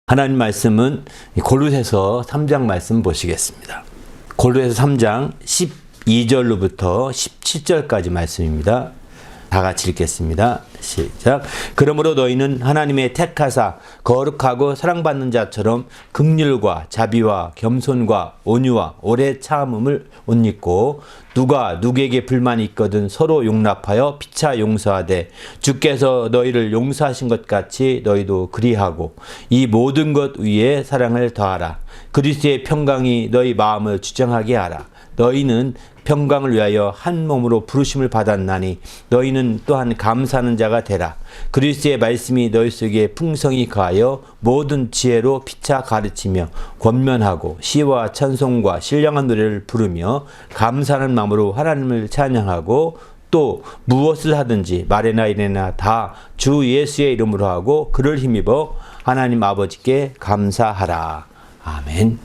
하나님 말씀은 골로새서 3장 말씀 보시겠습니다. 골로새서 3장 12절로부터 17절까지 말씀입니다. 다 같이 읽겠습니다. 시작. 그러므로 너희는 하나님의 택하사 거룩하고 사랑받는 자처럼 긍휼과 자비와 겸손과 온유와 오래 참음을 옷 입고 누가 누구에게 불만이 있거든 서로 용납하여 피차 용서하되 주께서 너희를 용서하신 것 같이 너희도 그리하고 이 모든 것 위에 사랑을 더하라. 그리스도의 평강이 너희 마음을 주장하게 하라. 너희는 평강을 위하여 한 몸으로 부르심을 받았나니 너희는 또한 감사하는 자가 되라. 그리스도의 말씀이 너희 속에 풍성히 거하여 모든 지혜로 피차 가르치며 권면하고 시와 찬송과 신령한 노래를 부르며 감사하는 마음으로 하나님을 찬양하고 또 무엇을 하든지 말이나 일이나 다 주 예수의 이름으로 하고 그를 힘입어 하나님 아버지께 감사하라. 아멘.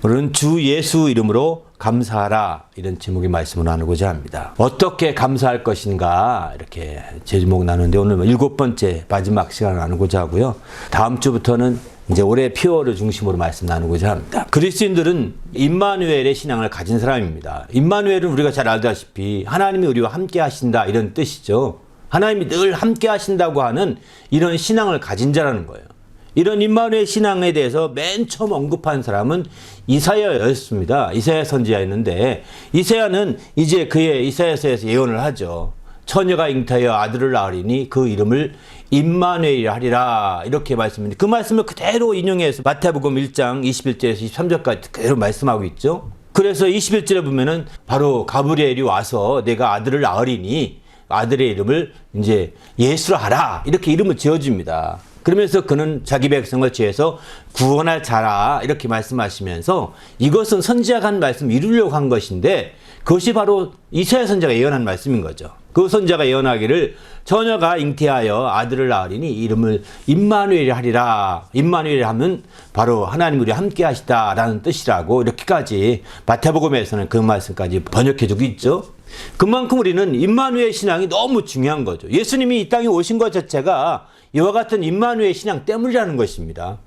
오늘은 주 예수 이름으로 감사하라, 이런 제목의 말씀을 나누고자 합니다. 어떻게 감사할 것인가, 이렇게 제목 나누는데 오늘 7번째 마지막 시간을 나누고자 하고요. 다음 주부터는 이제 올해 피어를 중심으로 말씀 나누고자 합니다. 그리스도인들은 임마누엘의 신앙을 가진 사람입니다. 임마누엘은 우리가 잘 알다시피 하나님이 우리와 함께 하신다, 이런 뜻이죠. 하나님이 늘 함께 하신다고 하는 이런 신앙을 가진 자라는 거예요. 이런 임마누엘 신앙에 대해서 맨 처음 언급한 사람은 이사야였습니다. 이사야 선지자였는데 이사야는 이제 그의 이사야서에서 예언을 하죠. 처녀가 잉태하여 아들을 낳으리니 그 이름을 임마누엘이라 하리라, 이렇게 말씀합니다. 그 말씀을 그대로 인용해서 마태복음 1장 21절에서 23절까지 그대로 말씀하고 있죠. 그래서 21절에 보면은 바로 가브리엘이 와서 내가 아들을 낳으리니 아들의 이름을 이제 예수라 하라, 이렇게 이름을 지어줍니다. 그러면서 그는 자기 백성을 지어서 구원할 자라, 이렇게 말씀하시면서 이것은 선지자가 한 말씀 이루려고 한 것인데 그것이 바로 이사야 선지자가 예언한 말씀인 거죠. 그 선지자가 예언하기를 처녀가 잉태하여 아들을 낳으리니 이름을 임마누엘이 하리라. 임마누엘 하면 바로 하나님 우리와 함께 하시다라는 뜻이라고, 이렇게까지 마태복음에서는 그 말씀까지 번역해주고 있죠. 그만큼 우리는 임마누엘 신앙이 너무 중요한 거죠. 예수님이 이 땅에 오신 것 자체가 이와 같은 임마누엘 신앙 때문이라는 것입니다.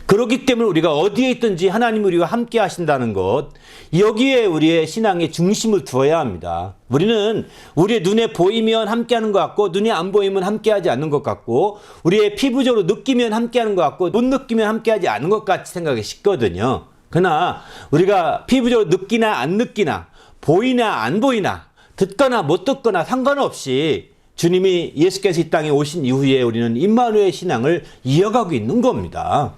그렇기 때문에 우리가 어디에 있든지 하나님 우리와 함께 하신다는 것, 여기에 우리의 신앙의 중심을 두어야 합니다. 우리는 우리의 눈에 보이면 함께하는 것 같고 눈이 안 보이면 함께하지 않는 것 같고 우리의 피부적으로 느끼면 함께하는 것 같고 못 느끼면 함께하지 않는 것 같이 생각이 쉽거든요. 그러나 우리가 피부적으로 느끼나 안 느끼나 보이나 안 보이나 듣거나 못 듣거나 상관없이 주님이 예수께서 이 땅에 오신 이후에 우리는 임마누엘 신앙을 이어가고 있는 겁니다.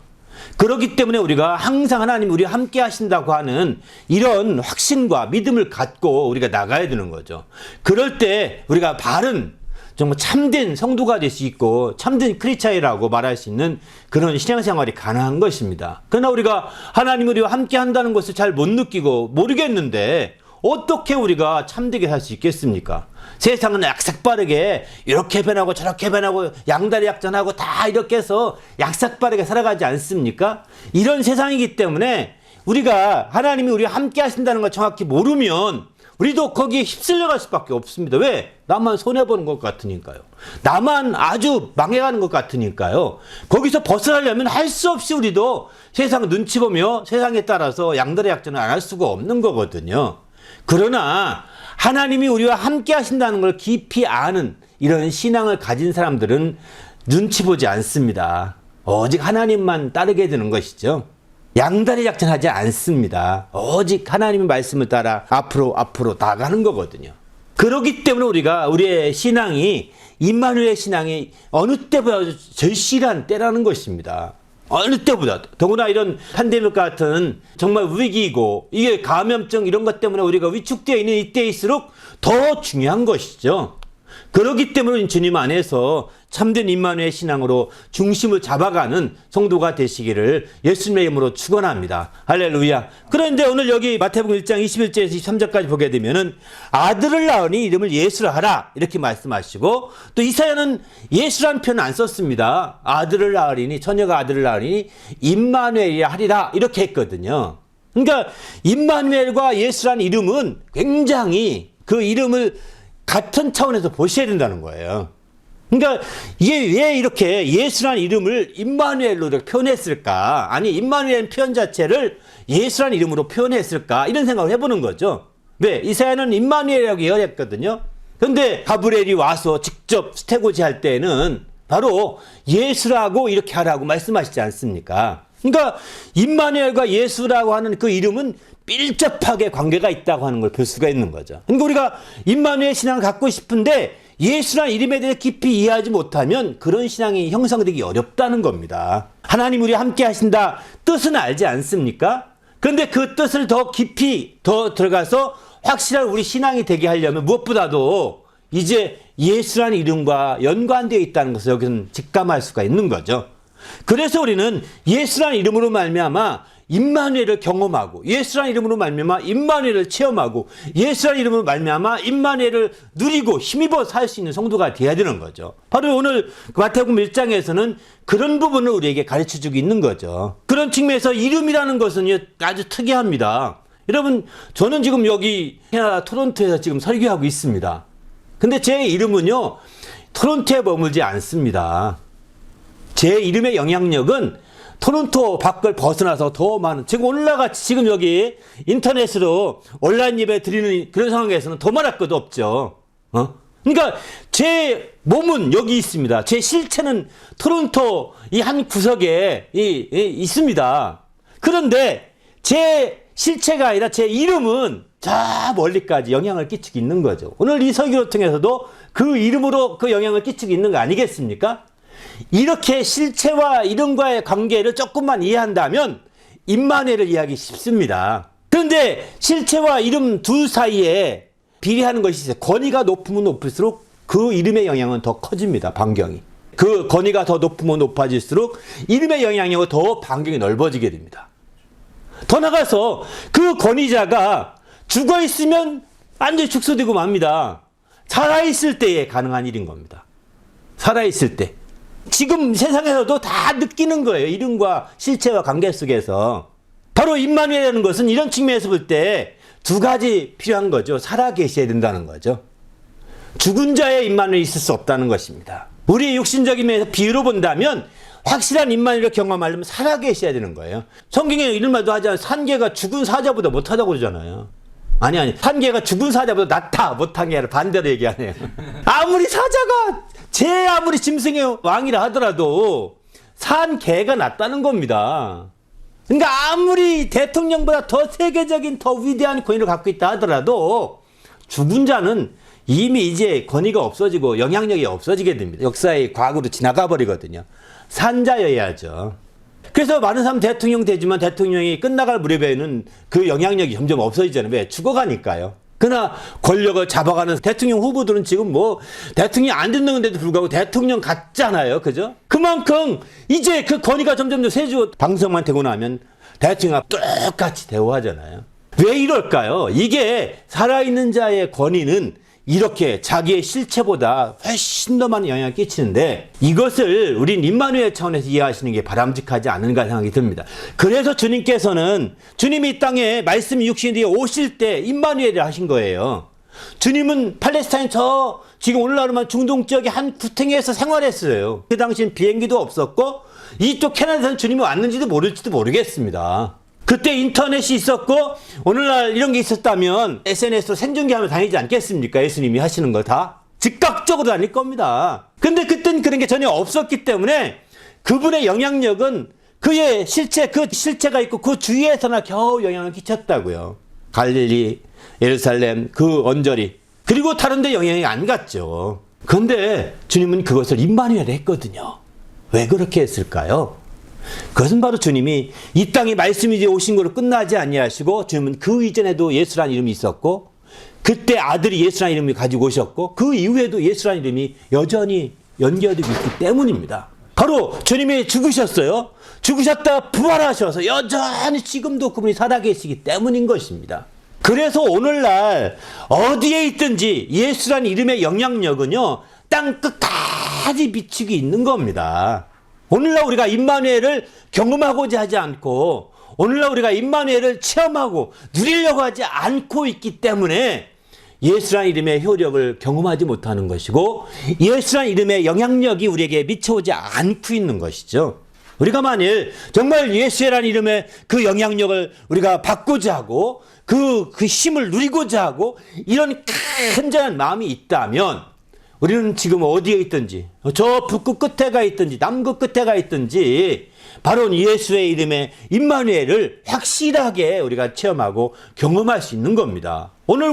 그렇기 때문에 우리가 항상 하나님 우리와 함께 하신다고 하는 이런 확신과 믿음을 갖고 우리가 나가야 되는 거죠. 그럴 때 우리가 바른 정말 참된 성도가 될 수 있고 참된 크리스찬이라고 말할 수 있는 그런 신앙생활이 가능한 것입니다. 그러나 우리가 하나님 우리와 함께 한다는 것을 잘 못 느끼고 모르겠는데 어떻게 우리가 참되게 살 수 있겠습니까? 세상은 약삭빠르게 이렇게 변하고 저렇게 변하고 양다리 약전하고 다 이렇게 해서 약삭빠르게 살아가지 않습니까? 이런 세상이기 때문에 우리가 하나님이 우리와 함께 하신다는 걸 정확히 모르면 우리도 거기에 휩쓸려 갈 수밖에 없습니다. 왜? 나만 손해보는 것 같으니까요. 나만 아주 망해가는 것 같으니까요. 거기서 벗어나려면 할 수 없이 우리도 세상 눈치 보며 세상에 따라서 양다리 약전을 안 할 수가 없는 거거든요. 그러나 하나님이 우리와 함께 하신다는 걸 깊이 아는 이런 신앙을 가진 사람들은 눈치 보지 않습니다. 오직 하나님만 따르게 되는 것이죠. 양다리 작전하지 않습니다. 오직 하나님의 말씀을 따라 앞으로 나가는 거거든요. 그렇기 때문에 우리가 우리의 신앙이 임마누엘 신앙이 어느 때보다 절실한 때라는 것입니다. 어느 때보다. 더구나 이런 팬데믹 같은 정말 위기이고 이게 감염증 이런 것 때문에 우리가 위축되어 있는 이때일수록 더 중요한 것이죠. 그렇기 때문에 주님 안에서 참된 임마누엘 신앙으로 중심을 잡아가는 성도가 되시기를 예수님의 이름으로 축원합니다. 할렐루야. 그런데 오늘 여기 마태복음 1장 21절에서 23절까지 보게 되면은 아들을 낳으니 이름을 예수라 하라, 이렇게 말씀하시고 또 이사야는 예수라는 표현 안 썼습니다. 아들을 낳으리니 처녀가 아들을 낳으리니 임마누엘이라 하리라, 이렇게 했거든요. 그러니까 임마누엘과 예수라는 이름은 굉장히 그 이름을 같은 차원에서 보셔야 된다는 거예요. 그러니까 이게 왜 이렇게 예수라는 이름을 임마누엘로 이렇게 표현했을까? 아니, 임마누엘 표현 자체를 예수라는 이름으로 표현했을까? 이런 생각을 해보는 거죠. 왜? 이사야는 임마누엘이라고 예언했거든요. 그런데 가브리엘이 와서 직접 스테고지 할 때는 바로 예수라고 이렇게 하라고 말씀하시지 않습니까? 그러니까 임마누엘과 예수라고 하는 그 이름은 밀접하게 관계가 있다고 하는 걸 볼 수가 있는 거죠. 그러니까 우리가 임마누엘 신앙을 갖고 싶은데 예수라는 이름에 대해 깊이 이해하지 못하면 그런 신앙이 형성되기 어렵다는 겁니다. 하나님 우리 함께 하신다 뜻은 알지 않습니까? 그런데 그 뜻을 더 깊이 더 들어가서 확실한 우리 신앙이 되게 하려면 무엇보다도 이제 예수라는 이름과 연관되어 있다는 것을 여기서는 직감할 수가 있는 거죠. 그래서 우리는 예수라는 이름으로 말미암아 임마누엘을 경험하고, 예수라는 이름으로 말미암아 임마누엘을 체험하고, 예수라는 이름으로 말미암아 임마누엘을 누리고 힘입어 살 수 있는 성도가 되어야 되는 거죠. 바로 오늘 마태복음 1장에서는 그런 부분을 우리에게 가르쳐주고 있는 거죠. 그런 측면에서 이름이라는 것은 아주 특이합니다. 여러분, 저는 지금 여기 캐나다 토론토에서 지금 설교하고 있습니다. 근데 제 이름은요, 토론토에 머물지 않습니다. 제 이름의 영향력은 토론토 밖을 벗어나서 더 많은, 지금 오늘날같이 지금 여기 인터넷으로 온라인 예배 드리는 그런 상황에서는 더 말할 것도 없죠. 그러니까 제 몸은 여기 있습니다. 제 실체는 토론토 이 한 구석에 있습니다. 그런데 제 실체가 아니라 제 이름은 저 멀리까지 영향을 끼치고 있는 거죠. 오늘 이 설교를 통해서도 그 이름으로 그 영향을 끼치고 있는 거 아니겠습니까? 이렇게 실체와 이름과의 관계를 조금만 이해한다면 임마누엘을 이해하기 쉽습니다. 그런데 실체와 이름 둘 사이에 비례하는 것이 있어요. 권위가 높으면 높을수록 그 이름의 영향은 더 커집니다. 반경이. 그 권위가 더 높으면 높아질수록 이름의 영향력은 더 반경이 넓어지게 됩니다. 더 나가서 그 권위자가 죽어 있으면 완전히 축소되고 맙니다. 살아있을 때에 가능한 일인 겁니다. 살아있을 때. 지금 세상에서도 다 느끼는 거예요. 이름과 실체와 관계 속에서. 바로 임마누엘이라는 것은 이런 측면에서 볼 때 두 가지 필요한 거죠. 살아 계셔야 된다는 거죠. 죽은 자의 임마누엘이 있을 수 없다는 것입니다. 우리의 육신적인 면에서 비유로 본다면 확실한 임마누엘을 경험하려면 살아 계셔야 되는 거예요. 성경에 이런 말도 하잖아요. 산개가 죽은 사자보다 못하다고 그러잖아요. 아니 산개가 죽은 사자보다 낫다 못한 게 아니라 반대로 얘기하네요. 아무리 사자가 아무리 짐승의 왕이라 하더라도 산 개가 낫다는 겁니다. 그러니까 아무리 대통령보다 더 세계적인 더 위대한 권위를 갖고 있다 하더라도 죽은 자는 이미 이제 권위가 없어지고 영향력이 없어지게 됩니다. 역사의 과거로 지나가 버리거든요. 산자여야죠. 그래서 많은 사람 대통령 되지만 대통령이 끝나갈 무렵에는 그 영향력이 점점 없어지잖아요. 왜? 죽어가니까요. 그러나 권력을 잡아가는 대통령 후보들은 지금 뭐 대통령이 안 됐는데도 불구하고 대통령 같잖아요. 그죠? 그만큼 이제 그 권위가 점점 더 세지고 당선만 되고 나면 대통령과 똑같이 대우하잖아요. 왜 이럴까요? 이게 살아있는 자의 권위는 이렇게 자기의 실체보다 훨씬 더 많은 영향을 끼치는데 이것을 우린 임마누엘 차원에서 이해하시는 게 바람직하지 않은가 생각이 듭니다. 그래서 주님께서는 주님이 이 땅에 말씀이 육신이 되어 오실 때 임마누엘을 하신 거예요. 주님은 팔레스타인 지금 오늘날만 중동 지역의 한 구탱이에서 생활했어요. 그 당시엔 비행기도 없었고 이쪽 캐나다에서는 주님이 왔는지도 모를지도 모르겠습니다. 그때 인터넷이 있었고 오늘날 이런 게 있었다면 SNS로 생중계하면 다니지 않겠습니까? 예수님이 하시는 거 다 즉각적으로 다닐 겁니다. 근데 그땐 그런 게 전혀 없었기 때문에 그분의 영향력은 그의 실체, 그 실체가 있고 그 주위에서나 겨우 영향을 끼쳤다고요. 갈릴리, 예루살렘, 그 언저리 그리고 다른 데 영향이 안 갔죠. 그런데 주님은 그것을 임마누엘 했거든요. 왜 그렇게 했을까요? 그것은 바로 주님이 이 땅에 말씀이 이제 오신 걸로 끝나지 아니하시고 주님은 그 이전에도 예수라는 이름이 있었고 그때 아들이 예수라는 이름을 가지고 오셨고 그 이후에도 예수라는 이름이 여전히 연결되고 있기 때문입니다. 바로 주님이 죽으셨어요. 죽으셨다 부활하셔서 여전히 지금도 그분이 살아계시기 때문인 것입니다. 그래서 오늘날 어디에 있든지 예수라는 이름의 영향력은요 땅 끝까지 미치고 있는 겁니다. 오늘날 우리가 임마누엘을 경험하고자 하지 않고 오늘날 우리가 임마누엘을 체험하고 누리려고 하지 않고 있기 때문에 예수라는 이름의 효력을 경험하지 못하는 것이고 예수라는 이름의 영향력이 우리에게 미쳐오지 않고 있는 것이죠. 우리가 만일 정말 예수라는 이름의 그 영향력을 우리가 받고자 하고 그 힘을 누리고자 하고 이런 간절한 마음이 있다면 우리는 지금 어디에 있든지 저 북극 끝에 가 있든지 남극 끝에 가 있든지 바로 예수의 이름의 임마누엘을 확실하게 우리가 체험하고 경험할 수 있는 겁니다. 오늘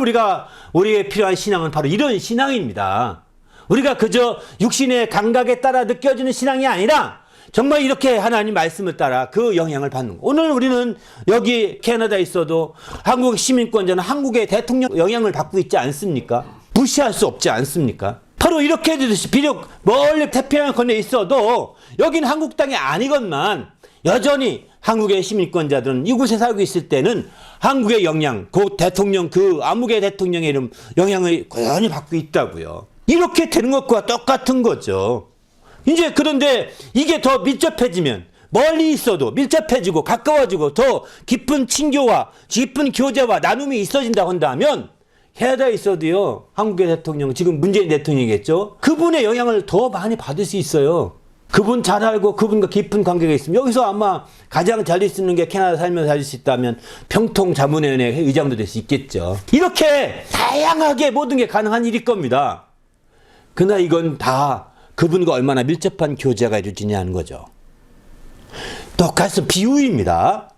우리에게 필요한 신앙은 바로 이런 신앙입니다. 우리가 그저 육신의 감각에 따라 느껴지는 신앙이 아니라 정말 이렇게 하나님 말씀을 따라 그 영향을 받는 거. 오늘 우리는 여기 캐나다에 있어도 한국 시민권자는 한국의 대통령 영향을 받고 있지 않습니까? 무시할 수 없지 않습니까? 바로 이렇게 되듯이 비록 멀리 태평양 건너에 있어도 여기는 한국 땅이 아니건만 여전히 한국의 시민권자들은 이곳에 살고 있을 때는 한국의 영향, 곧 대통령 그 암흑의 대통령의 이름 영향을 고연히 받고 있다고요. 이렇게 되는 것과 똑같은 거죠. 이제 그런데 이게 더 밀접해지면 멀리 있어도 밀접해지고 가까워지고 더 깊은 친교와 깊은 교제와 나눔이 있어진다고 한다면 캐나다에 있어도요 한국의 대통령 지금 문재인 대통령이겠죠. 그분의 영향을 더 많이 받을 수 있어요. 그분 잘 알고 그분과 깊은 관계가 있으면 여기서 아마 가장 잘 있는 게 캐나다 살면서 살 수 있다면 평통자문위원회 의장도 될 수 있겠죠. 이렇게 다양하게 모든 게 가능한 일일 겁니다. 그러나 이건 다 그분과 얼마나 밀접한 교제가 이루어지냐 하는 거죠. 똑같은 비유입니다.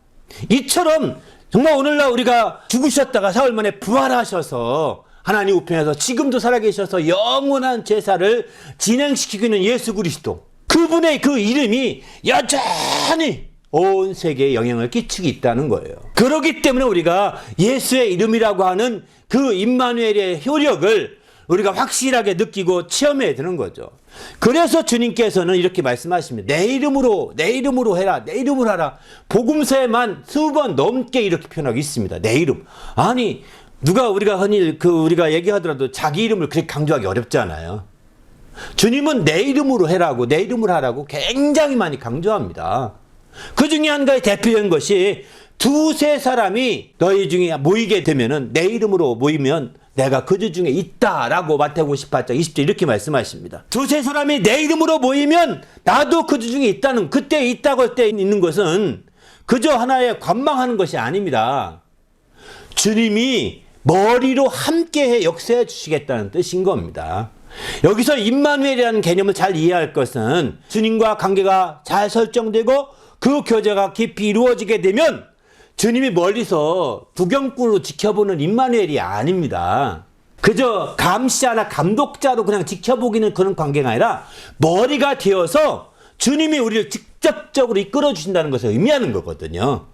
이처럼 정말 오늘날 우리가 죽으셨다가 사흘 만에 부활하셔서 하나님 우편에서 지금도 살아계셔서 영원한 제사를 진행시키고 있는 예수 그리스도, 그분의 그 이름이 여전히 온 세계에 영향을 끼치고 있다는 거예요. 그렇기 때문에 우리가 예수의 이름이라고 하는 그 임마누엘의 효력을 우리가 확실하게 느끼고 체험해야 되는 거죠. 그래서 주님께서는 이렇게 말씀하십니다. 내 이름으로 해라. 내 이름으로 하라. 복음서에만 수번 넘게 이렇게 표현하고 있습니다. 내 이름. 아니 우리가 흔히 우리가 얘기하더라도 자기 이름을 그렇게 강조하기 어렵잖아요. 주님은 내 이름으로 해라고 내 이름으로 하라고 굉장히 많이 강조합니다. 그 중에 한 가지 대표적인 것이 두세 사람이 너희 중에 모이게 되면은 내 이름으로 모이면 내가 그들 중에 있다라고 마태복음 18장 20절 이렇게 말씀하십니다. 두세 사람이 내 이름으로 모이면 나도 그들 중에 있다는, 그때 있다고 할 때 있는 것은 그저 하나의 관망하는 것이 아닙니다. 주님이 머리로 함께해 역사해 주시겠다는 뜻인 겁니다. 여기서 임마누엘이라는 개념을 잘 이해할 것은 주님과 관계가 잘 설정되고 그 교제가 깊이 이루어지게 되면 주님이 멀리서 구경꾼으로 지켜보는 임마누엘이 아닙니다. 그저 감시자나 감독자로 그냥 지켜보기는 그런 관계가 아니라 머리가 되어서 주님이 우리를 직접적으로 이끌어 주신다는 것을 의미하는 거거든요.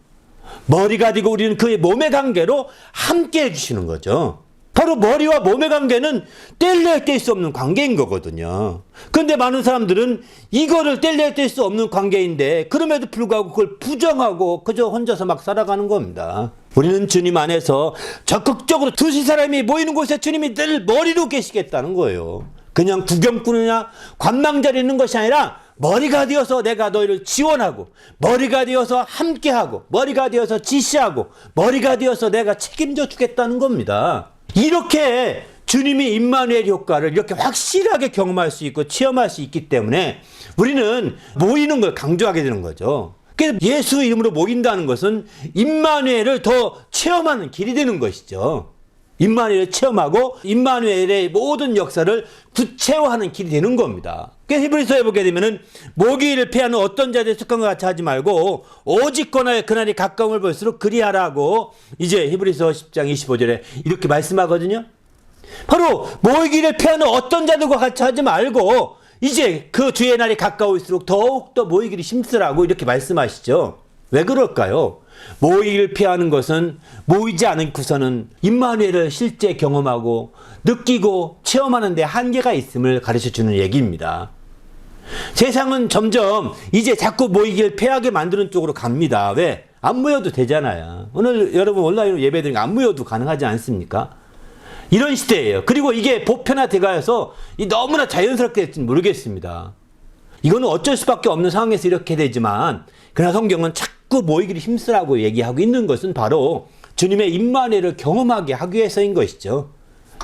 머리가 되고 우리는 그의 몸의 관계로 함께 해주시는 거죠. 바로 머리와 몸의 관계는 뗄래야 뗄 수 없는 관계인 거거든요. 그런데 많은 사람들은 이거를 뗄래야 뗄 수 없는 관계인데 그럼에도 불구하고 그걸 부정하고 그저 혼자서 막 살아가는 겁니다. 우리는 주님 안에서 적극적으로 두세 사람이 모이는 곳에 주님이 늘 머리로 계시겠다는 거예요. 그냥 구경꾼이나 관망자로 있는 것이 아니라 머리가 되어서 내가 너희를 지원하고 머리가 되어서 함께하고 머리가 되어서 지시하고 머리가 되어서 내가 책임져 주겠다는 겁니다. 이렇게 주님이 임마누엘 효과를 이렇게 확실하게 경험할 수 있고 체험할 수 있기 때문에 우리는 모이는 걸 강조하게 되는 거죠. 그래서 예수 이름으로 모인다는 것은 임마누엘을 더 체험하는 길이 되는 것이죠. 임마누엘을 체험하고 임마누엘의 모든 역사를 구체화하는 길이 되는 겁니다. 그래서 히브리서에 보게 되면은 모기를 피하는 어떤 자들의 습관과 같이 하지 말고 오직 권하여 그날이 가까움을 볼수록 그리하라고 이제 히브리서 10장 25절에 이렇게 말씀하거든요. 바로 모이기를 피하는 어떤 자들과 같이 하지 말고 이제 그 주의 날이 가까울수록 더욱더 모이기를 힘쓰라고 이렇게 말씀하시죠. 왜 그럴까요? 모이기를 피하는 것은 모이지 않고서는 임마누엘을 실제 경험하고 느끼고 체험하는 데 한계가 있음을 가르쳐주는 얘기입니다. 세상은 점점 이제 자꾸 모이기를 피하게 만드는 쪽으로 갑니다. 왜? 안 모여도 되잖아요. 오늘 여러분 온라인으로 예배드리니까 안 모여도 가능하지 않습니까? 이런 시대예요. 그리고 이게 보편화돼가서 너무나 자연스럽게 될지는 모르겠습니다. 이거는 어쩔 수밖에 없는 상황에서 이렇게 되지만 그러나 성경은 자꾸 모이기를 힘쓰라고 얘기하고 있는 것은 바로 주님의 임마누엘을 경험하게 하기 위해서인 것이죠.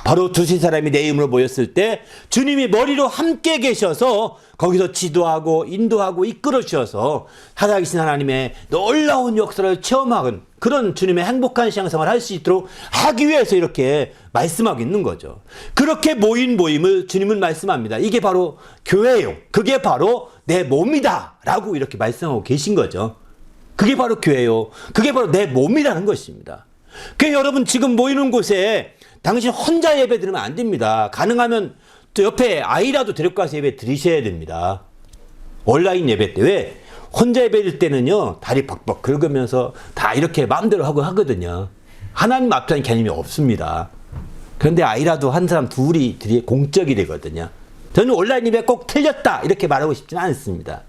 바로 두세 사람이 내 이름으로 모였을 때 주님이 머리로 함께 계셔서 거기서 지도하고 인도하고 이끌어 주셔서 살아계신 하나님의 놀라운 역사를 체험하는 그런 주님의 행복한 신앙생활을 할 수 있도록 하기 위해서 이렇게 말씀하고 있는 거죠. 그렇게 모인 모임을 주님은 말씀합니다. 이게 바로 교회예요. 그게 바로 내 몸이다 라고 이렇게 말씀하고 계신 거죠. 그게 바로 교회요. 그게 바로 내 몸이라는 것입니다. 그 여러분 지금 모이는 곳에 당신 혼자 예배 드리면 안 됩니다. 가능하면 또 옆에 아이라도 데리고 가서 예배 드리셔야 됩니다. 온라인 예배 때 왜? 혼자 예배 드릴 때는요 다리 박박 긁으면서 다 이렇게 마음대로 하고 하거든요. 하나님 앞에는 개념이 없습니다. 그런데 아이라도 한 사람 둘이 공적이 되거든요. 저는 온라인 예배 꼭 틀렸다 이렇게 말하고 싶지는 않습니다.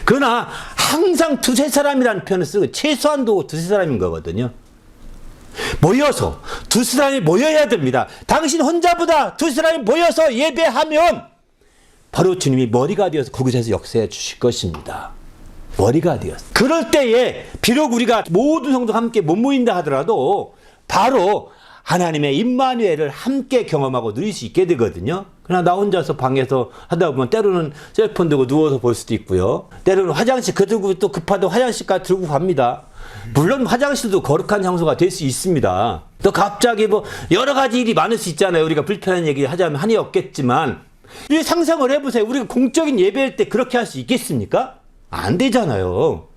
그러나 항상 두세 사람이라는 표현을 쓰고 최소한도 두세 사람인 거거든요. 모여서 두세 사람이 모여야 됩니다. 당신 혼자보다 두세 사람이 모여서 예배하면 바로 주님이 머리가 되어서 그곳에서 역사해 주실 것입니다. 머리가 되어서. 그럴 때에 비록 우리가 모든 성도가 함께 못 모인다 하더라도 바로 하나님의 임마누엘을 함께 경험하고 누릴 수 있게 되거든요. 그러나 나 혼자서 방에서 하다 보면 때로는 셀폰 들고 누워서 볼 수도 있고요. 때로는 화장실 들고 또 급하다 화장실까지 들고 갑니다. 물론 화장실도 거룩한 장소가 될 수 있습니다. 또 갑자기 뭐 여러 가지 일이 많을 수 있잖아요. 우리가 불편한 얘기 하자면 한이 없겠지만 이 상상을 해보세요. 우리가 공적인 예배할 때 그렇게 할 수 있겠습니까? 안 되잖아요.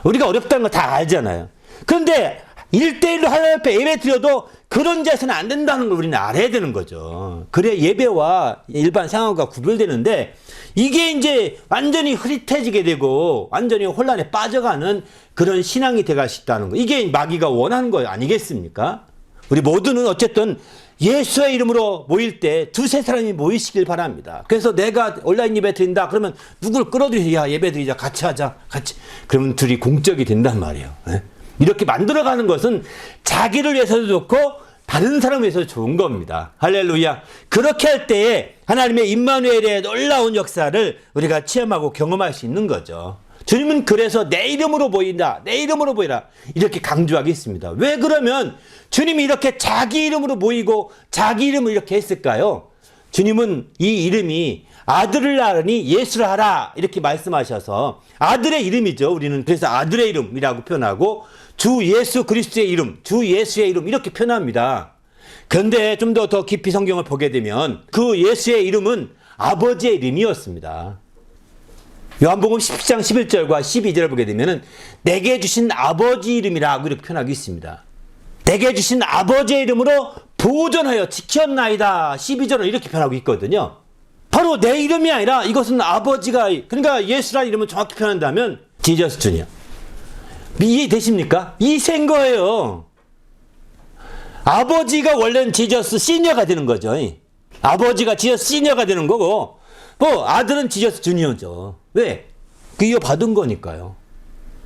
우리가 어렵다는 거 다 알잖아요. 그런데 1대1로 하나님 앞에 예배 드려도 그런 자세는 안 된다는 걸 우리는 알아야 되는 거죠. 그래야 예배와 일반 상황과 구별되는데 이게 이제 완전히 흐릿해지게 되고 완전히 혼란에 빠져가는 그런 신앙이 돼갈 수 있다는 거. 이게 마귀가 원하는 거 아니겠습니까? 우리 모두는 어쨌든 예수의 이름으로 모일 때 두세 사람이 모이시길 바랍니다. 그래서 내가 온라인 예배 드린다 그러면 누굴 끌어들여 야 예배 드리자 같이 하자 같이 그러면 둘이 공적이 된단 말이에요. 네? 이렇게 만들어가는 것은 자기를 위해서도 좋고 다른 사람을 위해서도 좋은 겁니다. 할렐루야. 그렇게 할 때에 하나님의 임마누엘의 놀라운 역사를 우리가 체험하고 경험할 수 있는 거죠. 주님은 그래서 내 이름으로 모인다. 내 이름으로 모이라. 이렇게 강조하겠습니다. 왜 그러면 주님이 이렇게 자기 이름으로 모이고 자기 이름을 이렇게 했을까요? 주님은 이 이름이 아들을 낳으니 예수를 하라 이렇게 말씀하셔서 아들의 이름이죠. 우리는 그래서 아들의 이름이라고 표현하고 주 예수 그리스도의 이름, 주 예수의 이름 이렇게 표현합니다. 그런데 좀 더 깊이 성경을 보게 되면 그 예수의 이름은 아버지의 이름이었습니다. 요한복음 10장 11절과 12절을 보게 되면 내게 주신 아버지 이름이라고 이렇게 표현하고 있습니다. 내게 주신 아버지의 이름으로 보존하여 지켰나이다. 12절은 이렇게 표현하고 있거든요. 바로 내 이름이 아니라 이것은 아버지가 그러니까 예수라는 이름을 정확히 표현한다면 지저스 주니어. 이해되십니까? 이세인 거예요. 아버지가 원래는 지저스 시니어가 되는 거죠. 아버지가 지저스 시니어가 되는 거고 뭐 아들은 지저스 주니어죠. 왜? 그 이어받은 거니까요.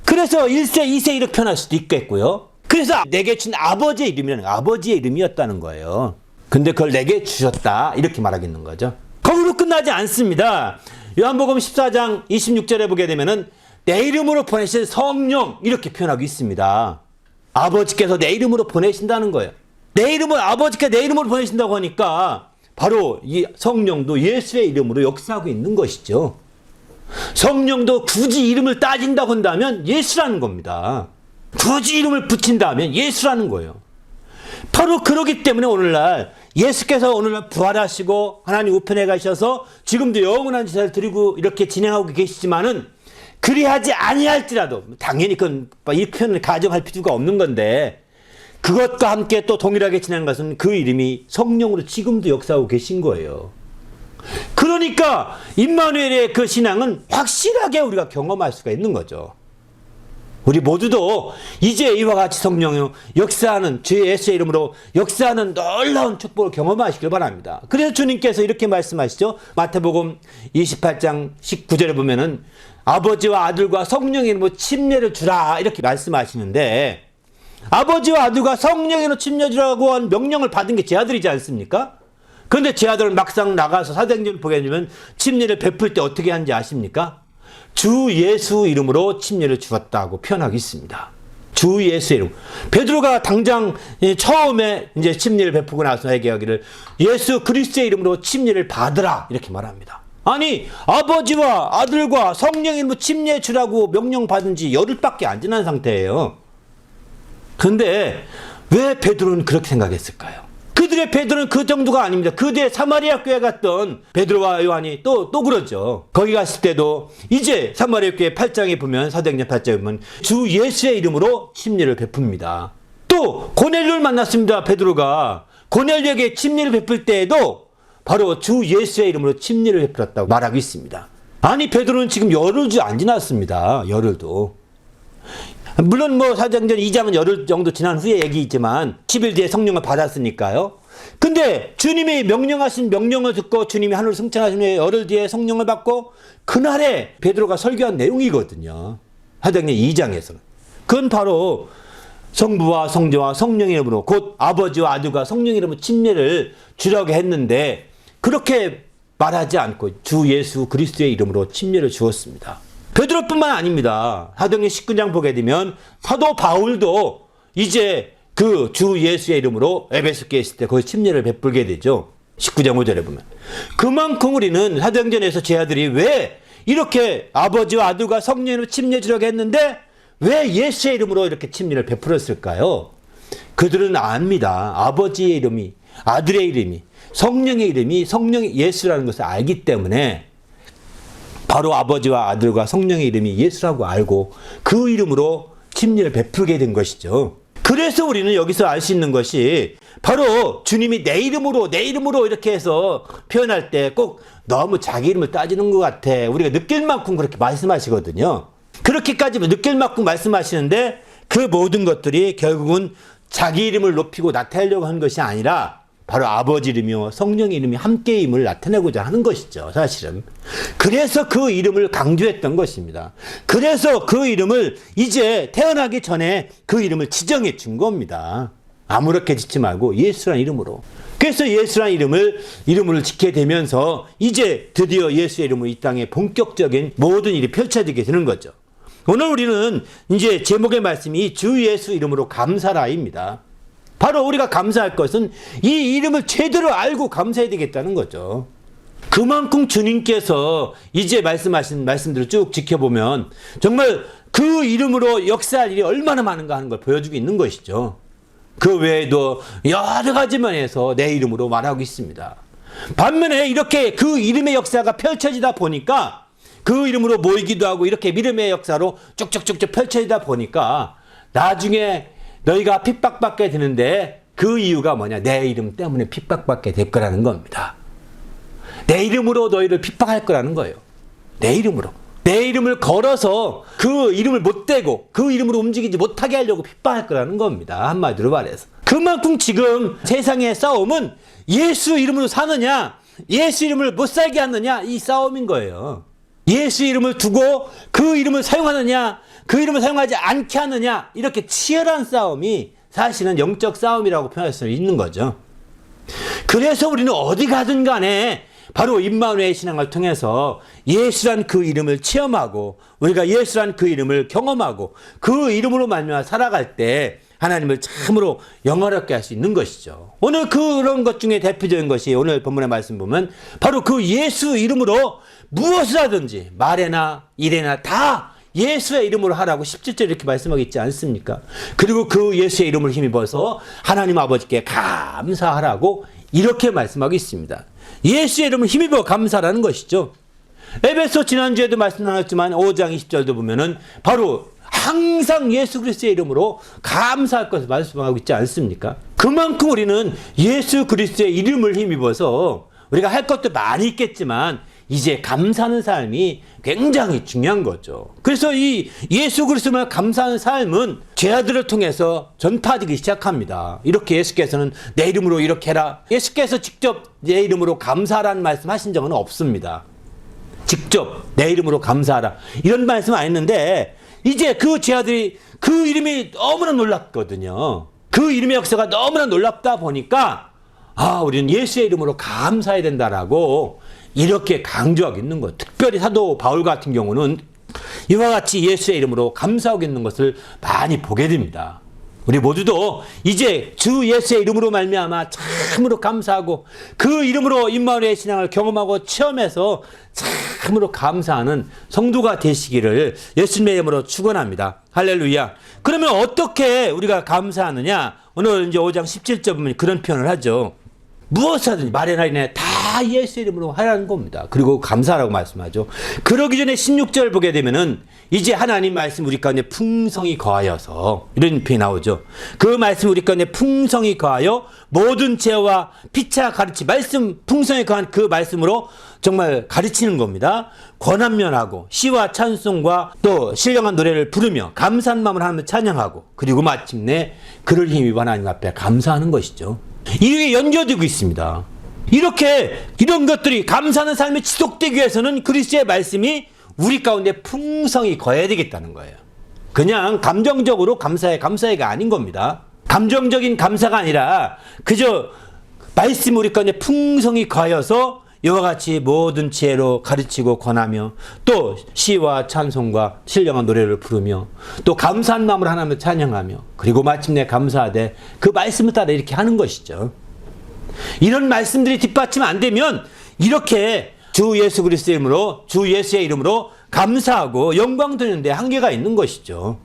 그래서 1세, 2세 이렇게 표현할 수도 있겠고요. 그래서 내게 준 아버지의 이름이라는 아버지의 이름이었다는 거예요. 근데 그걸 내게 주셨다 이렇게 말하겠는 거죠. 거기로 끝나지 않습니다. 요한복음 14장 26절에 보게 되면은 내 이름으로 보내신 성령 이렇게 표현하고 있습니다. 아버지께서 내 이름으로 보내신다는 거예요. 내 이름을 아버지께 내 이름으로 보내신다고 하니까 바로 이 성령도 예수의 이름으로 역사하고 있는 것이죠. 성령도 굳이 이름을 따진다고 한다면 예수라는 겁니다. 굳이 이름을 붙인다면 예수라는 거예요. 바로 그러기 때문에 오늘날 예수께서 오늘날 부활하시고 하나님 우편에 가셔서 지금도 영원한 제사를 드리고 이렇게 진행하고 계시지만은 그리하지 아니할지라도 당연히 그건 이 표현을 가정할 필요가 없는 건데 그것과 함께 또 동일하게 진행한 것은 그 이름이 성령으로 지금도 역사하고 계신 거예요. 그러니까 임마누엘의 그 신앙은 확실하게 우리가 경험할 수가 있는 거죠. 우리 모두도 이제 이와 같이 성령의 역사하는 주 예수의 이름으로 역사하는 놀라운 축복을 경험하시길 바랍니다. 그래서 주님께서 이렇게 말씀하시죠. 마태복음 28장 19절에 보면은 아버지와 아들과 성령의 이름으로 침례를 주라 이렇게 말씀하시는데 아버지와 아들과 성령의 이름으로 침례 주라고 한 명령을 받은 게 제 아들이지 않습니까? 그런데 제 아들은 막상 나가서 사도행전을 보게 되면 침례를 베풀 때 어떻게 하는지 아십니까? 주 예수 이름으로 침례를 주었다고 표현하고 있습니다. 주 예수의 이름. 베드로가 당장 처음에 이제 침례를 베푸고 나서 회개하기를 예수 그리스도의 이름으로 침례를 받으라 이렇게 말합니다. 아니 아버지와 아들과 성령의 이름으로 침례 주라고 명령받은 지 열흘밖에 안 지난 상태예요. 그런데 왜 베드로는 그렇게 생각했을까요? 그들의 베드로는 그 정도가 아닙니다. 그대 사마리아 교회 갔던 베드로와 요한이 또 그러죠. 거기 갔을 때도 이제 사마리아 교회 8장에 보면 사도행전 8장에 보면 주 예수의 이름으로 침례를 베풉니다. 또 고넬료를 만났습니다. 베드로가 고넬료에게 침례를 베풀 때에도 바로 주 예수의 이름으로 침례를 베풀었다고 말하고 있습니다. 아니 베드로는 지금 열흘도 안 지났습니다. 열흘도. 물론 뭐 사도행전 2장은 열흘 정도 지난 후에 얘기있지만 10일 뒤에 성령을 받았으니까요. 근데 주님이 명령하신 명령을 듣고 주님이 하늘을 승천하신 후에 열흘 뒤에 성령을 받고 그날에 베드로가 설교한 내용이거든요. 사도행전 2장에서는. 그건 바로 성부와 성자와 성령의 이름으로 곧 아버지와 아들과 성령의 이름으로 침례를 주려고 했는데 그렇게 말하지 않고 주 예수 그리스도의 이름으로 침례를 주었습니다. 베드로뿐만 아닙니다. 사도행전 19장 보게 되면 사도 바울도 이제 그 주 예수의 이름으로 에베소교에 있을 때 거기 침례를 베풀게 되죠. 19장 5절에 보면. 그만큼 우리는 사도행전에서 제 아들이 왜 이렇게 아버지와 아들과 성령으로 침례 주려고 했는데 왜 예수의 이름으로 이렇게 침례를 베풀었을까요? 그들은 압니다. 아버지의 이름이, 아들의 이름이, 성령의 이름이 성령의 예수라는 것을 알기 때문에 바로 아버지와 아들과 성령의 이름이 예수라고 알고 그 이름으로 침례를 베풀게 된 것이죠. 그래서 우리는 여기서 알 수 있는 것이 바로 주님이 내 이름으로 이렇게 해서 표현할 때 꼭 너무 자기 이름을 따지는 것 같아. 우리가 느낄 만큼 그렇게 말씀하시거든요. 그렇게까지 느낄 만큼 말씀하시는데 그 모든 것들이 결국은 자기 이름을 높이고 나타내려고 하는 것이 아니라 바로 아버지 이름이요 성령의 이름이 함께임을 나타내고자 하는 것이죠. 사실은. 그래서 그 이름을 강조했던 것입니다. 그래서 그 이름을 이제 태어나기 전에 그 이름을 지정해 준 겁니다. 아무렇게 짓지 말고 예수라는 이름으로. 그래서 예수라는 이름을 짓게 되면서 이제 드디어 예수의 이름으로 이 땅에 본격적인 모든 일이 펼쳐지게 되는 거죠. 오늘 우리는 이제 제목의 말씀이 주 예수 이름으로 감사라입니다. 바로 우리가 감사할 것은 이 이름을 제대로 알고 감사해야 되겠다는 거죠. 그만큼 주님께서 이제 말씀하신 말씀들을 쭉 지켜보면 정말 그 이름으로 역사할 일이 얼마나 많은가 하는 걸 보여주고 있는 것이죠. 그 외에도 여러 가지 면에서 내 이름으로 말하고 있습니다. 반면에 이렇게 그 이름의 역사가 펼쳐지다 보니까 그 이름으로 모이기도 하고 이렇게 믿음의 역사로 쭉쭉쭉쭉 펼쳐지다 보니까 나중에 너희가 핍박받게 되는데 그 이유가 뭐냐? 내 이름 때문에 핍박받게 될 거라는 겁니다. 내 이름으로 너희를 핍박할 거라는 거예요. 내 이름으로. 내 이름을 걸어서 그 이름을 못 대고 그 이름으로 움직이지 못하게 하려고 핍박할 거라는 겁니다. 한마디로 말해서. 그만큼 지금 세상의 싸움은 예수 이름으로 사느냐, 예수 이름을 못 살게 하느냐 이 싸움인 거예요. 예수 이름을 두고 그 이름을 사용하느냐, 그 이름을 사용하지 않게 하느냐 이렇게 치열한 싸움이 사실은 영적 싸움이라고 표현할 수 있는 거죠. 그래서 우리는 어디 가든 간에 바로 임마누엘 신앙을 통해서 예수란 그 이름을 체험하고 우리가 예수란 그 이름을 경험하고 그 이름으로 말미암아 살아갈 때 하나님을 참으로 영화롭게 할 수 있는 것이죠. 오늘 그런 것 중에 대표적인 것이 오늘 본문의 말씀 보면 바로 그 예수 이름으로 무엇을 하든지 말에나 일에나 다 예수의 이름으로 하라고 17절 이렇게 말씀하고 있지 않습니까? 그리고 그 예수의 이름을 힘입어서 하나님 아버지께 감사하라고 이렇게 말씀하고 있습니다. 예수의 이름을 힘입어 감사라는 것이죠. 에베소 지난주에도 말씀 나눴지만 5장 20절도 보면은 바로 항상 예수 그리스도의 이름으로 감사할 것을 말씀하고 있지 않습니까? 그만큼 우리는 예수 그리스도의 이름을 힘입어서 우리가 할 것도 많이 있겠지만 이제 감사하는 삶이 굉장히 중요한 거죠. 그래서 이 예수 그리스도만 감사하는 삶은 제자들을 통해서 전파되기 시작합니다. 이렇게 예수께서는 내 이름으로 이렇게 해라. 예수께서 직접 내 이름으로 감사하라는 말씀 하신 적은 없습니다. 직접 내 이름으로 감사하라 이런 말씀 안 했는데 이제 그 제자들이 그 이름이 너무나 놀랍거든요. 그 이름의 역사가 너무나 놀랍다 보니까 우리는 예수의 이름으로 감사해야 된다라고 이렇게 강조하고 있는 거예요. 특별히 사도 바울 같은 경우는 이와 같이 예수의 이름으로 감사하고 있는 것을 많이 보게 됩니다. 우리 모두도 이제 주 예수의 이름으로 말미암아 참으로 감사하고 그 이름으로 임마누엘 신앙을 경험하고 체험해서 참으로 감사하는 성도가 되시기를 예수님의 이름으로 축원합니다. 할렐루야. 그러면 어떻게 우리가 감사하느냐? 오늘 이제 5장 17절 보면 그런 표현을 하죠. 무엇을 하든지 말이나 이나 다 예수 이름으로 하라는 겁니다. 그리고 감사하라고 말씀하죠. 그러기 전에 16절 보게 되면은 이제 하나님 말씀 우리 가운데 풍성히 거하여서 이런 표현이 나오죠. 그 말씀 우리 가운데 풍성히 거하여 모든 지혜와 피차 가르치 말씀 풍성히 거한 그 말씀으로 정말 가르치는 겁니다. 권한면하고 시와 찬송과 또 신령한 노래를 부르며 감사한 마음을 하나님을 찬양하고 그리고 마침내 그를 힘입어 하나님 앞에 감사하는 것이죠. 이게 연결되고 있습니다. 이렇게 이런 것들이 감사하는 삶이 지속되기 위해서는 그리스도의 말씀이 우리 가운데 풍성히 거해야 되겠다는 거예요. 그냥 감정적으로 감사해가 아닌 겁니다. 감정적인 감사가 아니라 그저 말씀 우리 가운데 풍성히 거하여서 이와 같이 모든 지혜로 가르치고 권하며 또 시와 찬송과 신령한 노래를 부르며 또 감사한 마음으로 하나님을 찬양하며 그리고 마침내 감사하되 그 말씀을 따라 이렇게 하는 것이죠. 이런 말씀들이 뒷받침 안 되면 이렇게 주 예수 그리스도의 이름으로 주 예수의 이름으로 감사하고 영광 드리는데 한계가 있는 것이죠.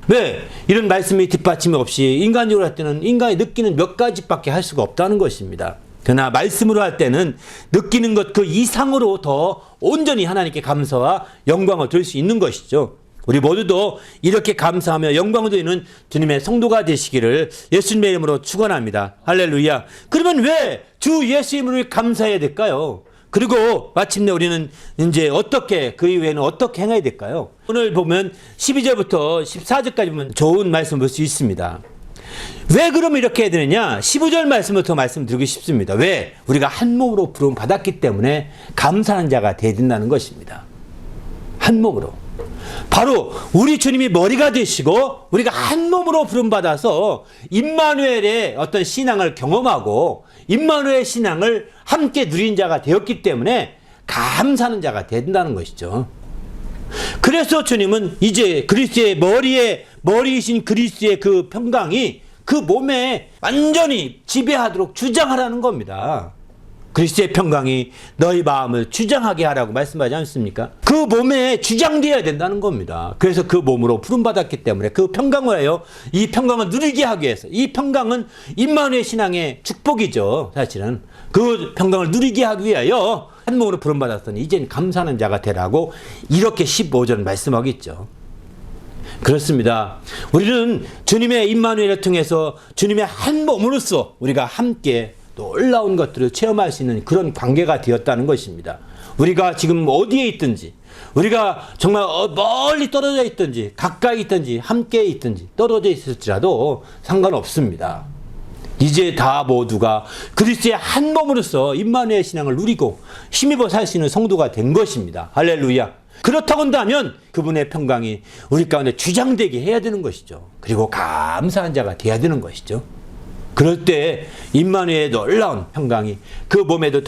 왜? 이런 말씀이 뒷받침이 없이 인간적으로 할 때는 인간이 느끼는 몇 가지밖에 할 수가 없다는 것입니다. 그러나 말씀으로 할 때는 느끼는 것 그 이상으로 더 온전히 하나님께 감사와 영광을 드릴 수 있는 것이죠. 우리 모두도 이렇게 감사하며 영광을 드리는 주님의 성도가 되시기를 예수님의 이름으로 축원합니다. 할렐루야. 그러면 왜 주 예수 이름으로 감사해야 될까요? 그리고 마침내 우리는 이제 어떻게 그 이후에는 어떻게 행해야 될까요? 오늘 보면 12절부터 14절까지 보면 좋은 말씀 볼 수 있습니다. 왜 그럼 이렇게 해야 되느냐? 15절 말씀부터 말씀드리고 싶습니다. 왜? 우리가 한 몸으로 부름 받았기 때문에 감사하는 자가 되어야 된다는 것입니다. 한 몸으로. 바로 우리 주님이 머리가 되시고 우리가 한 몸으로 부름 받아서 임마누엘의 어떤 신앙을 경험하고 임마누엘 신앙을 함께 누린 자가 되었기 때문에 감사하는 자가 된다는 것이죠. 그래서 주님은 이제 그리스도의 머리이신 그리스도의 그 평강이 그 몸에 완전히 지배하도록 주장하라는 겁니다. 그리스도의 평강이 너희 마음을 주장하게 하라고 말씀하지 않습니까? 그 몸에 주장되어야 된다는 겁니다. 그래서 그 몸으로 부름받았기 때문에 그 평강을 하여 이 평강을 누리게 하기 위해서 이 평강은 임마누엘 신앙의 축복이죠. 사실은 그 평강을 누리게 하기 위하여 한 몸으로 부름받았더니 이젠 감사하는 자가 되라고 이렇게 15절 말씀하고 있죠. 그렇습니다. 우리는 주님의 임마누엘을 통해서 주님의 한 몸으로서 우리가 함께 놀라운 것들을 체험할 수 있는 그런 관계가 되었다는 것입니다. 우리가 지금 어디에 있든지 우리가 정말 멀리 떨어져 있든지 가까이 있든지 함께 있든지 떨어져 있을지라도 상관없습니다. 이제 다 모두가 그리스도의 한 몸으로서 임마누엘 신앙을 누리고 힘입어 살 수 있는 성도가 된 것입니다. 할렐루야. 그렇다고 한다면 그분의 평강이 우리 가운데 주장되게 해야 되는 것이죠. 그리고 감사한 자가 되어야 되는 것이죠. 그럴 때 임마누엘의 놀라운 평강이 그 몸에도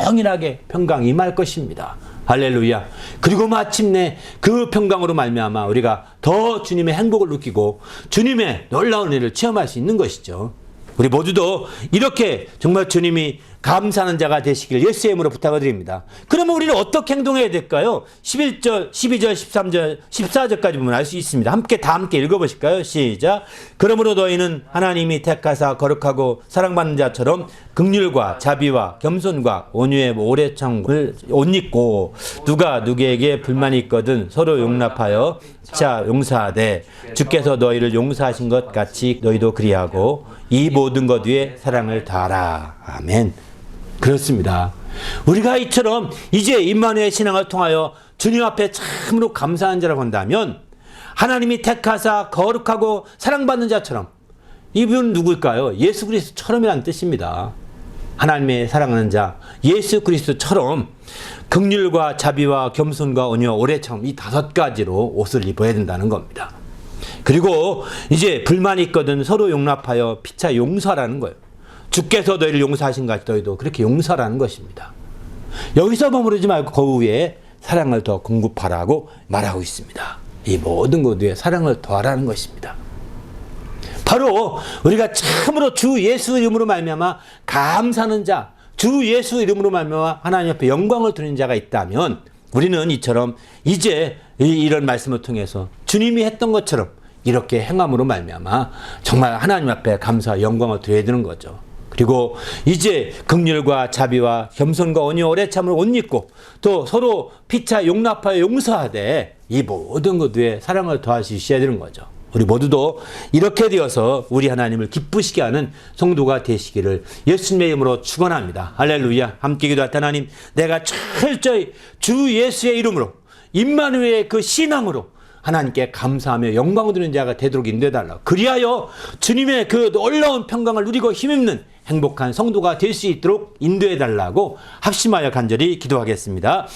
동일하게 평강이 임할 것입니다. 할렐루야. 그리고 마침내 그 평강으로 말미암아 우리가 더 주님의 행복을 느끼고 주님의 놀라운 일을 체험할 수 있는 것이죠. 우리 모두도 이렇게 정말 주님이 감사하는 자가 되시길 예수의 이름으로 부탁을 드립니다. 그러면 우리는 어떻게 행동해야 될까요? 11절, 12절, 13절, 14절까지 보면 알 수 있습니다. 다 함께 읽어보실까요? 시작. 그러므로 너희는 하나님이 택하사 거룩하고 사랑받는 자처럼 긍휼과 자비와 겸손과 온유의 오래 참을 옷 입고 누가 누구에게 불만이 있거든 서로 용납하여 자 용서하되 주께서 너희를 용서하신 것 같이 너희도 그리하고 이 모든 것 위에 사랑을 다하라. 아멘. 그렇습니다. 우리가 이처럼 이제 임마누엘 신앙을 통하여 주님 앞에 참으로 감사한 자라고 한다면 하나님이 택하사 거룩하고 사랑받는 자처럼 이분은 누구일까요? 예수 그리스도처럼이라는 뜻입니다. 하나님의 사랑하는 자 예수 그리스도처럼 긍휼과 자비와 겸손과 온유와 오래 참 이 5가지로 옷을 입어야 된다는 겁니다. 그리고 이제 불만이 있거든 서로 용납하여 피차 용서하라는 거예요. 주께서 너희를 용서하신 것 같이 너희도 그렇게 용서하라는 것입니다. 여기서 머무르지 말고 그 위에 사랑을 더 공급하라고 말하고 있습니다. 이 모든 것 위에 사랑을 더하라는 것입니다. 바로 우리가 참으로 주 예수 이름으로 말미암아 감사하는 자, 주 예수 이름으로 말미암아 하나님 앞에 영광을 드리는 자가 있다면 우리는 이처럼 이제 이런 말씀을 통해서 주님이 했던 것처럼 이렇게 행함으로 말미암아 정말 하나님 앞에 감사와 영광을 드려야 되는 거죠. 그리고 이제 긍휼과 자비와 겸손과 온유 오래 참을 옷 입고 또 서로 피차 용납하여 용서하되 이 모든 것 위에 사랑을 더하시셔야 되는 거죠. 우리 모두도 이렇게 되어서 우리 하나님을 기쁘시게 하는 성도가 되시기를 예수님의 이름으로 축원합니다. 할렐루야. 함께 기도할 때 하나님, 내가 철저히 주 예수의 이름으로 임마누엘의 그 신앙으로 하나님께 감사하며 영광 드리는 자가 되도록 인도해달라. 그리하여 주님의 그 놀라운 평강을 누리고 힘입는 행복한 성도가 될 수 있도록 인도해달라고 합심하여 간절히 기도하겠습니다.